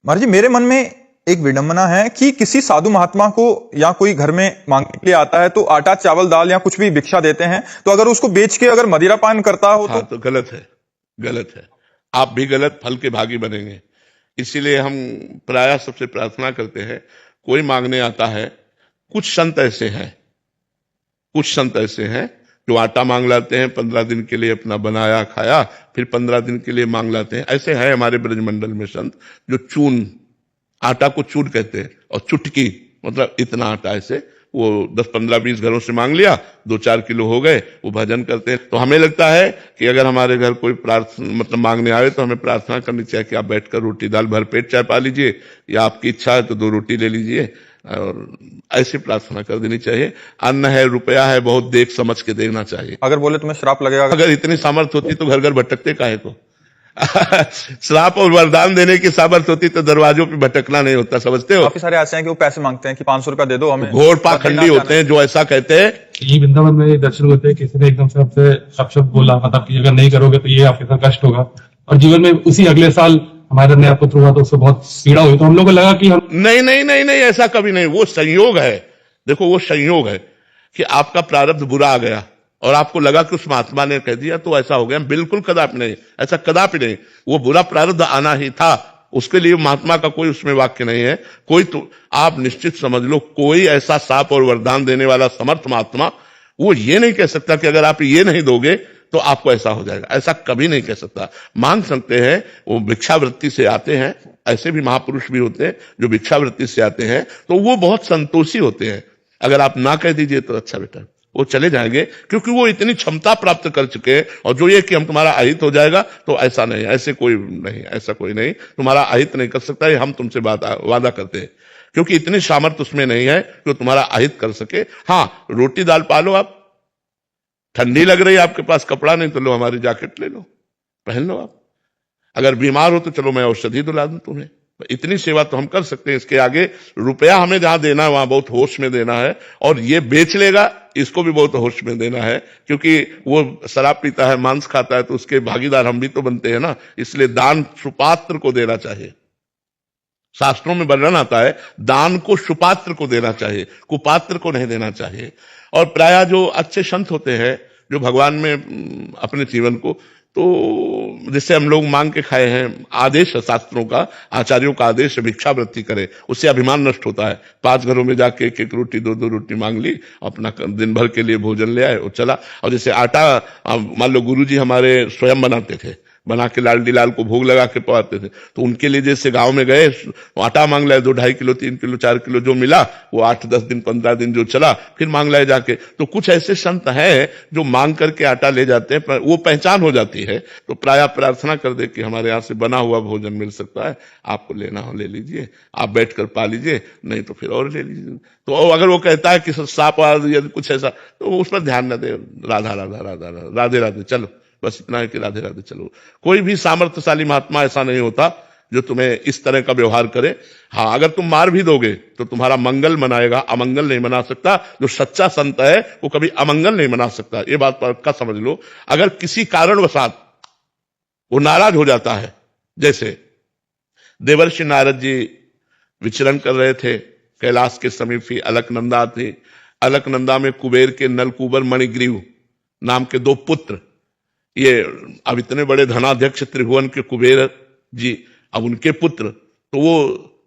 महाराज जी, मेरे मन में एक विडंबना है कि किसी साधु महात्मा को या कोई घर में मांगने के लिए आता है तो आटा चावल दाल या कुछ भी भिक्षा देते हैं, तो अगर उसको बेच के अगर मदिरा पान करता हो हाँ, तो गलत है, गलत है। आप भी गलत फल के भागी बनेंगे। इसीलिए हम प्रायः सबसे प्रार्थना करते हैं, कोई मांगने आता है, कुछ संत ऐसे हैं जो आटा मांग लाते हैं, 15 दिन के लिए अपना बनाया खाया, फिर 15 दिन के लिए मांग लाते हैं। ऐसे है हमारे ब्रजमंडल में संत जो आटा को चून कहते हैं, और चुटकी मतलब इतना आटा ऐसे वो 10, 15, 20 घरों से मांग लिया, 2-4 किलो हो गए, वो भजन करते हैं। तो हमें लगता है कि अगर हमारे घर कोई मतलब मांगने आए तो हमें प्रार्थना करनी चाहिए कि आप बैठकर रोटी दाल भर पेट चाय पा लीजिए, या आपकी इच्छा है तो 2 रोटी ले लीजिए, और ऐसी प्रार्थना कर देनी चाहिए। अन्न है, रुपया है, बहुत देख समझ के देना चाहिए। अगर बोले तुम्हें श्राप लगेगा, अगर इतनी सामर्थ्य होती तो घर घर भटकते काहे को? श्राप और वरदान देने की सामर्थ्य होती तो दरवाजों पे भटकना नहीं होता, समझते हो? काफी सारे ऐसे हैं कि वो पैसे मांगते हैं कि 500 रुपया दे दो हमें। घोड़ पाखंडी होते हैं जो ऐसा कहते हैं। ये वृंदावन में दर्शन होते हैं, किसी ने एकदम से आपसे शब्द बोला, मतलब कि अगर नहीं करोगे तो ये आपके साथ कष्ट होगा, और जीवन में उसी अगले साल हमारे नया पुत्र हुआ तो उससे बहुत पीड़ा हुई, तो हम लोग को लगा कि हम नहीं, ऐसा कभी नहीं। वो संयोग है, देखो वो संयोग है कि आपका प्रारब्ध बुरा आ गया और आपको लगा कि उस महात्मा ने कह दिया तो ऐसा हो गया। बिल्कुल कदापि नहीं, ऐसा कदापि नहीं। वो बुरा प्रारब्ध आना ही था, उसके लिए महात्मा का कोई उसमें वाक्य नहीं है। कोई तो आप निश्चित समझ लो, कोई ऐसा साप और वरदान देने वाला समर्थ महात्मा वो ये नहीं कह सकता कि अगर आप ये नहीं दोगे तो आपको ऐसा हो जाएगा, ऐसा कभी नहीं कह सकता। मांग सकते हैं, वो भिक्षावृत्ति से आते हैं, ऐसे भी महापुरुष भी होते हैं जो भिक्षावृत्ति से आते हैं, तो वो बहुत संतोषी होते हैं। अगर आप ना कह दीजिए तो अच्छा बेटा, वो चले जाएंगे, क्योंकि वो इतनी क्षमता प्राप्त कर चुके हैं। और जो ये कि हम तुम्हारा अहित हो जाएगा, तो ऐसा नहीं, ऐसा कोई नहीं तुम्हारा अहित नहीं कर सकता। ये हम तुमसे वादा करते हैं, क्योंकि इतनी सामर्थ्य उसमें नहीं है कि वो तुम्हारा अहित कर सके। हाँ, रोटी दाल पालो, आप ठंडी लग रही है, आपके पास कपड़ा नहीं, तो लो हमारी जैकेट ले लो, पहन लो। आप अगर बीमार हो तो चलो मैं औषधि दिला दूं तुम्हें। इतनी सेवा तो हम कर सकते हैं। इसके आगे रुपया हमें जहां देना है वहां बहुत होश में देना है, और ये बेच लेगा इसको भी बहुत होश में देना है, क्योंकि वो शराब पीता है, मांस खाता है, तो उसके भागीदार हम भी तो बनते हैं ना। इसलिए दान सुपात्र को देना चाहिए। शास्त्रों में वर्णन आता है, दान को सुपात्र को देना चाहिए, कुपात्र को नहीं देना चाहिए। और प्रायः जो अच्छे संत होते हैं जो भगवान में अपने जीवन को, तो जिससे हम लोग मांग के खाए हैं, आदेश है शास्त्रों का, आचार्यों का आदेश है भिक्षावृत्ति करे, उससे अभिमान नष्ट होता है। 5 घरों में जाके 1-1 रोटी 2-2 रोटी मांग ली, अपना दिन भर के लिए भोजन ले आए और चला। और जैसे आटा मान लो गुरुजी हमारे स्वयं बनाते थे, बना के लाल लाल को भोग लगा के पवाते थे, तो उनके लिए जैसे गांव में गए, आटा मांग लाए 2-2.5 किलो 3 किलो 4 किलो जो मिला, वो 8-10 दिन 15 दिन जो चला, फिर मांग लाए जाके। तो कुछ ऐसे संत हैं जो मांग करके आटा ले जाते हैं, वो पहचान हो जाती है। तो प्रायः प्रार्थना कर दे कि हमारे यहाँ से बना हुआ भोजन मिल सकता है, आपको लेना हो ले लीजिए, आप बैठ कर पा लीजिए, नहीं तो फिर और ले लीजिए। तो अगर वो कहता है कि सांप या कुछ ऐसा, तो उस पर ध्यान न दे, राधा राधा राधा राधे राधे चलो, बस इतना है कि राधे राधे चलो। कोई भी सामर्थ्यशाली महात्मा ऐसा नहीं होता जो तुम्हें इस तरह का व्यवहार करे। हाँ, अगर तुम मार भी दोगे तो तुम्हारा मंगल मनाएगा, अमंगल नहीं मना सकता। जो सच्चा संत है वो कभी अमंगल नहीं मना सकता, ये बात पक्का समझ लो। अगर किसी कारणवशात वो नाराज हो जाता है, जैसे देवर्षि नारद जी विचरण कर रहे थे कैलाश के समीप ही, अलकनंदा थी। अलकनंदा में कुबेर के नलकुबर मणिग्रीव नाम के 2 पुत्र, ये अब इतने बड़े धनाध्यक्ष त्रिभुवन के कुबेर जी, अब उनके पुत्र, तो वो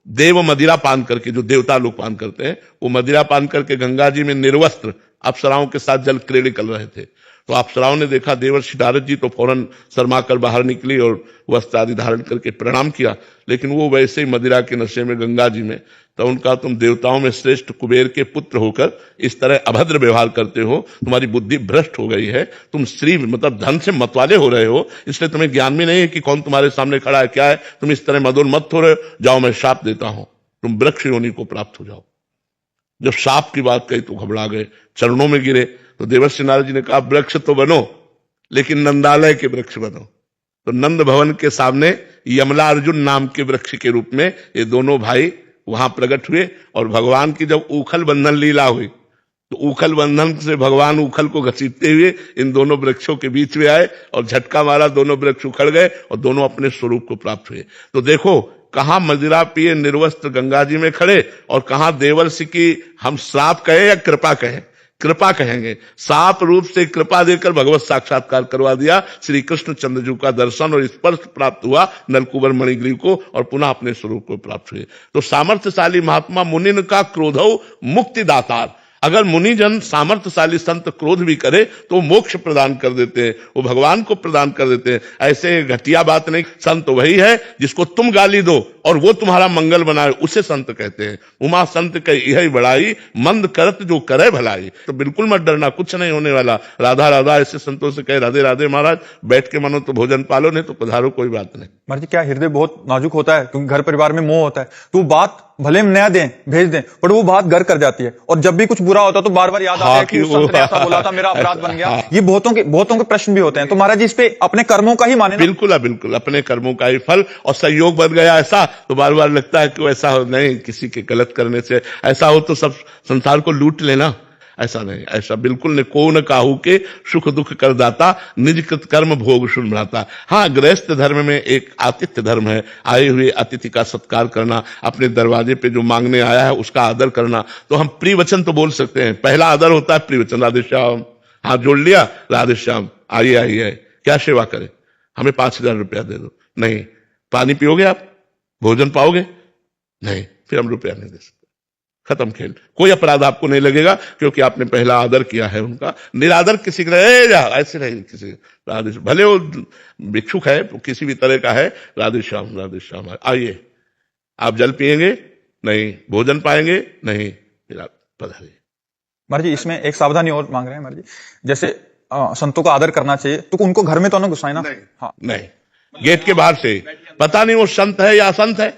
देव मदिरा पान करके, जो देवता लोग पान करते हैं, वो मदिरा पान करके गंगा जी में निर्वस्त्र अप्सराओं के साथ जल क्रीड़ा कर रहे थे। तो अप्सराओं ने देखा देवर्षि नारद जी, तो फौरन शर्मा कर बाहर निकली और वस्त्र आदि धारण करके प्रणाम किया। लेकिन वो वैसे ही मदिरा के नशे में गंगा जी में, तो उनका तुम देवताओं में श्रेष्ठ कुबेर के पुत्र होकर इस तरह अभद्र व्यवहार करते हो, तुम्हारी बुद्धि भ्रष्ट हो गई है, तुम श्री मतलब धन से मतवाले हो रहे हो, इसलिए तुम्हें ज्ञान भी नहीं है कि कौन तुम्हारे सामने खड़ा है, क्या है। तुम इस तरह मदोन्मत्त हो रहे हो, जाओ मैं शाप देता हूं, तुम वृक्ष योनि को प्राप्त हो जाओ। जब शाप की बात कही तो घबरा गए, चरणों में गिरे। तो देवर्षि नारद जी ने कहा, वृक्ष तो बनो लेकिन नंदालय के वृक्ष बनो। तो नंद भवन के सामने यमला अर्जुन नाम के वृक्ष के रूप में ये दोनों भाई वहां प्रकट हुए। और भगवान की जब उखल बंधन लीला हुई, तो उखल बंधन से भगवान उखल को घसीटते हुए इन दोनों वृक्षों के बीच में आए और झटका मारा, दोनों वृक्ष उखड़ गए और दोनों अपने स्वरूप को प्राप्त हुए। तो देखो, कहां मदिरा पिए निर्वस्त्र गंगा जी में खड़े और कहां देवर्ष की हम श्राप कहे या कृपा कहे, कृपा कहेंगे। साप रूप से कृपा देकर भगवत साक्षात्कार करवा दिया, श्री कृष्ण चंद्रजू का दर्शन और स्पर्श प्राप्त हुआ नलकुबर मणिग्रीव को और पुनः अपने स्वरूप को प्राप्त हुए। तो सामर्थ्यशाली महात्मा मुनिन का क्रोधौ मुक्ति दातार। अगर मुनिजन सामर्थ्यशाली संत क्रोध भी करे तो मोक्ष प्रदान कर देते हैं, वो भगवान को प्रदान कर देते हैं। ऐसे घटिया बात नहीं, संत वही है जिसको तुम गाली दो और वो तुम्हारा मंगल बनाए, उसे संत कहते हैं। उमा संत के यही बड़ाई, मंद करत जो करे भलाई। तो बिल्कुल मत डरना, कुछ नहीं होने वाला। राधा राधा ऐसे संतों से कहे राधे राधे महाराज, बैठ के मानो तो भोजन पालो, नहीं तो पधारो, कोई बात नहीं। महाराज जी क्या हृदय बहुत नाजुक होता है, क्योंकि घर परिवार में मोह होता है, तो बात भले हम नया दें भेज दें पर वो बात घर कर जाती है, और जब भी कुछ बुरा होता है तो बार बार याद आता है कि उस संत ने ऐसा बोला था, मेरा अपराध बन गया। ये बहुतों के प्रश्न भी होते हैं। तो महाराज जी इस पे अपने कर्मों का ही माने ना? बिल्कुल अपने कर्मों का ही फल, और संयोग बन गया ऐसा तो बार बार लगता है कि ऐसा हो नहीं, किसी के गलत करने से ऐसा हो तो सब संसार को लूट लेना, ऐसा नहीं, ऐसा बिल्कुल नहीं। को न काहू के सुख दुख कर दाता, निज कृत कर्म भोग सुन भ्राता। हाँ, गृहस्थ धर्म में एक आतिथ्य धर्म है, आए हुए अतिथि का सत्कार करना, अपने दरवाजे पे जो मांगने आया है उसका आदर करना। तो हम प्रिय वचन तो बोल सकते हैं, पहला आदर होता है प्रिय वचन, राधे श्याम, हाथ जोड़ लिया, राधे श्याम, आइए आइए, क्या सेवा करें, हमें 5,000 रुपया दे दो, नहीं। पानी पियोगे आप, भोजन पाओगे, नहीं, फिर हम रुपया नहीं दे सकते, खत्म खेल। कोई अपराध आपको नहीं लगेगा क्योंकि आपने पहला आदर किया है उनका। निरादर किसी का ऐसे नहीं, किसी राधे, भले वो भिक्षुक है, किसी भी तरह का है, राधे श्याम आइए। आप जल पिएंगे, नहीं, भोजन पाएंगे, नहीं, फिर आप पधारिए। महाराज जी इसमें एक सावधानी और मांग रहे हैं महाराज जी, जैसे संतों का आदर करना चाहिए तो उनको घर में तो ना घुसाए ना? हाँ, नहीं, गेट के बाहर से। पता नहीं वो संत है या असंत है,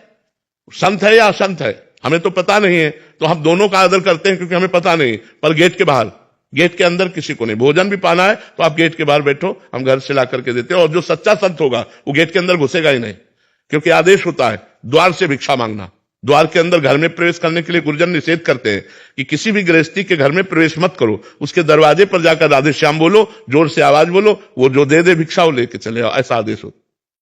संत है या असंत है, हमें तो पता नहीं है, तो हम दोनों का आदर करते हैं क्योंकि हमें पता नहीं। पर गेट के बाहर, गेट के अंदर किसी को नहीं। भोजन भी पाना है तो आप गेट के बाहर बैठो, हम घर से ला करके देते हैं। और जो सच्चा संत होगा वो गेट के अंदर घुसेगा ही नहीं, क्योंकि आदेश होता है द्वार से भिक्षा मांगना। द्वार के अंदर घर में प्रवेश करने के लिए गुरुजन निषेध करते हैं कि किसी भी गृहस्थी के घर में प्रवेश मत करो, उसके दरवाजे पर जाकर राधे श्याम बोलो, जोर से आवाज बोलो, वो जो दे भिक्षा वो लेके चले आओ, ऐसा आदेश होता है।